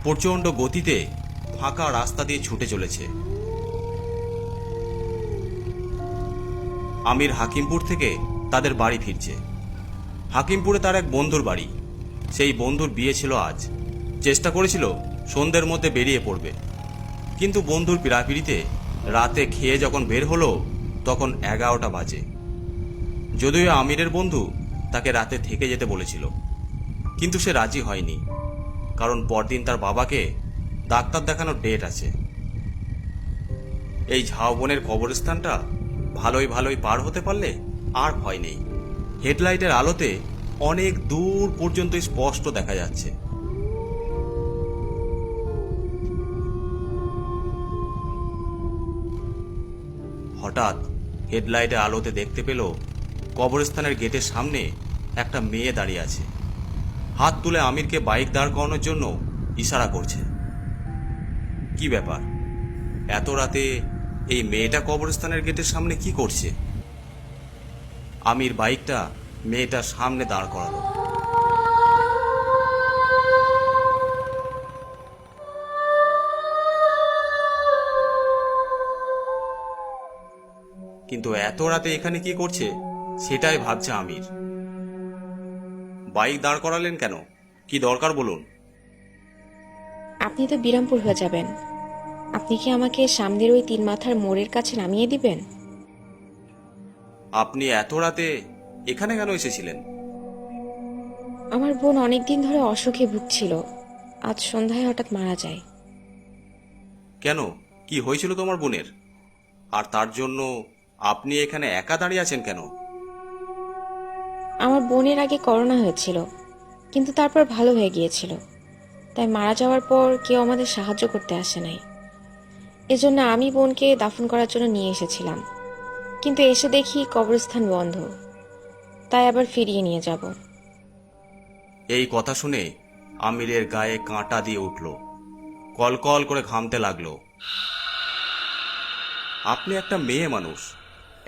প্রচণ্ড গতিতে ফাঁকা রাস্তা দিয়ে ছুটে চলেছে। আমির হাকিমপুর থেকে তাদের বাড়ি ফিরছে। হাকিমপুরে তার এক বন্ধুর বাড়ি। সেই বন্ধুর বিয়ে ছিল আজ। চেষ্টা করেছিল সন্ধ্যের মধ্যে বেরিয়ে পড়বে, কিন্তু বন্ধুর পীড়াপিড়িতে রাতে খেয়ে যখন বের হলো তখন 11টা বাজে। যদিও আমিরের বন্ধু তাকে রাতে থেকে যেতে বলেছিল, কিন্তু সে রাজি হয়নি, কারণ পরদিন তার বাবাকে ডাক্তার দেখানোর ডেট আছে। এই ঝাউবনের কবরস্থানটা ভালোই ভালোই পার হতে পারলে আর ভয় নেই। হেডলাইটের আলোতে অনেক দূর পর্যন্ত স্পষ্ট দেখা যাচ্ছে। হঠাৎ হেডলাইটের আলোতে দেখতে পেল কবরস্থানের গেটের সামনে একটা মেয়ে দাঁড়িয়ে আছে। হাত তুলে আমিরকে বাইক দাঁড় করানোর জন্য ইশারা করছে। কি ব্যাপার, এত রাতে এই মেয়েটা কবরস্থানের গেটের সামনে কি করছে? আমির বাইকটা মেয়েটার সামনে দাঁড় করালো। কিন্তু এত রাতে এখানে কি করছে সেটাই ভাবছে আমির। বাইক দাঁড় করালেন কেন? কি দরকার বলুন? আপনি তো বিরামপুর হয়ে যাবেন, আপনি কি আমাকে সামনের ওই 3 মাথার মোড়ের কাছে নামিয়ে দিবেন? আপনি এত রাতে এখানে কেন এসেছিলেন? আমার বোন অনেকদিন ধরে অসুখে ভুগছিল, আজ সন্ধ্যায় হঠাৎ মারা যায়। কেন, কি হয়েছিল তোমার বোনের? আর তার জন্য আপনি এখানে একা দাঁড়িয়ে আছেন কেন? আমার বোনের আগে করোনা হয়েছিল, কিন্তু তারপর ভালো হয়ে গিয়েছিল। তাই মারা যাওয়ার পর কেউ আমাদের সাহায্য করতে আসে নাই। এজন্য আমি বোনকে দাফন করার জন্য নিয়ে এসেছিলাম, কিন্তু এসে দেখি কবরস্থান বন্ধ। তাই আবার ফিরিয়ে নিয়ে যাব। এই কথা শুনে আমিরের গায়ে কাঁটা দিয়ে উঠল, কলকল করে ঘামতে লাগলো। আপনি একটা মেয়ে মানুষ,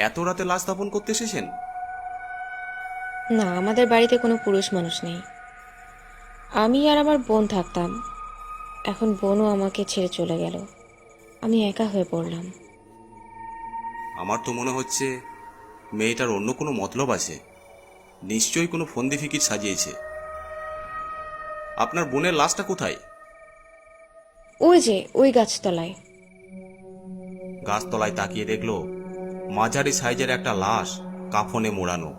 এত রাতে লাশ দাফন করতে এসেছেন? না, আমাদের বাড়িতে কোনো পুরুষ মানুষ নেই। আমি আর আমার বোন থাকতাম, এখন বোনও আমাকে ছেড়ে চলে গেল। আমি একা হয়ে পড়লাম। আমার তো মনে হচ্ছে মেয়েটার অন্য কোনো মতলব আছে। নিশ্চয়ই কোনো ফন্দি ফিকির সাজিয়েছে। আপনার বোনের লাশটা কোথায়? ওই যে ওই গাছতলায়। গাছতলায় তাকিয়ে দেখলো মাঝারি সাইজের একটা লাশ কাফনে মোড়ানো।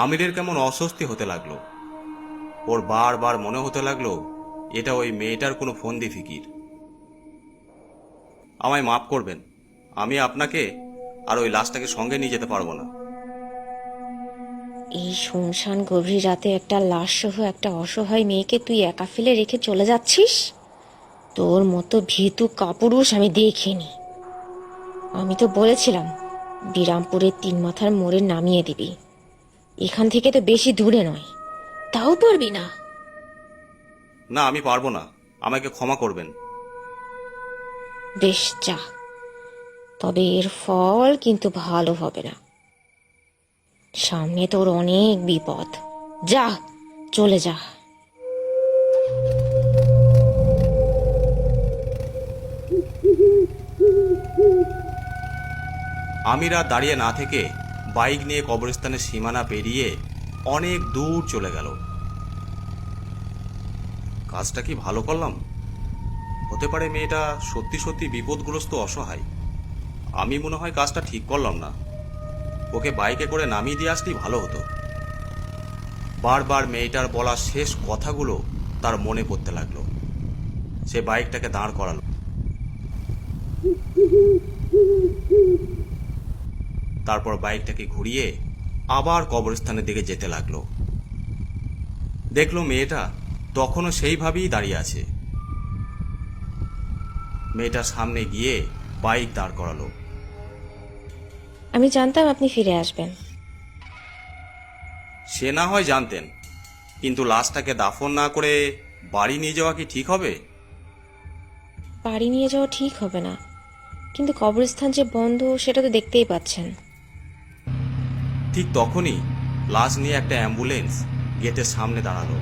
আমিরের কেমন অস্বস্তি হতে লাগলো। ওর বারবার মনে হতে লাগলো এটা ওই মেয়েটার কোনো ফন্দি ফিকির। আমায় মাফ করবেন, আমি আপনাকে আর ওই লাশটাকে সঙ্গে নিয়ে যেতে পারবো না। এই শুনশান গভীর রাতে একটা লাশ সহ একটা অসহায় মেয়েকে তুই একা ফেলে রেখে চলে যাচ্ছিস? তোর মতো ভীতু কাপুরুষ আমি দেখিনি। আমি তো বলেছিলাম বিরামপুরের 3 মাথার মোড়ে নামিয়ে দিবি। এখান থেকে তো বেশি দূরে নয়, তাও পারবি না? না, আমি পারবো না, আমাকে ক্ষমা করবেন। বেশ, যা। তবে এর ফল কিন্তু ভালো হবে না। সামনে তোর অনেক বিপদ। যা, চলে যা। আমির আর দাঁড়িয়ে না থেকে বাইক নিয়ে কবরস্থানের সীমানা পেরিয়ে অনেক দূর চলে গেল। কাজটা কি ভালো করলাম? হতে পারে মেয়েটা সত্যি সত্যি বিপদগ্রস্ত, অসহায়। আমি মনে হয় কাজটা ঠিক করলাম না। ওকে বাইকে করে নামিয়ে দিয়ে আসলেই ভালো হতো। বারবার মেয়েটার বলা শেষ কথাগুলো তার মনে পড়তে লাগলো। সে বাইকটাকে দাঁড় করালো। তারপর বাইকটাকে ঘুরিয়ে আবার কবরস্থানের দিকে যেতে লাগলো। দেখলো মেয়েটা তখনও সেইভাবেই দাঁড়িয়ে আছে। মেয়েটার সামনে গিয়ে বাইক দাঁড় করালো। আমি জানতাম আপনি ফিরে আসবেন। সে না হয় জানতেন, কিন্তু লাশটাকে দাফন না করে বাড়ি নিয়ে যাওয়া কি ঠিক হবে? বাড়ি নিয়ে যাওয়া ঠিক হবে না, কিন্তু কবরস্থান যে বন্ধ সেটা তো দেখতেই পাচ্ছেন। ঠিক তখনই লাশ নিয়ে একটা অ্যাম্বুলেন্স গেটের সামনে দাঁড়ালো।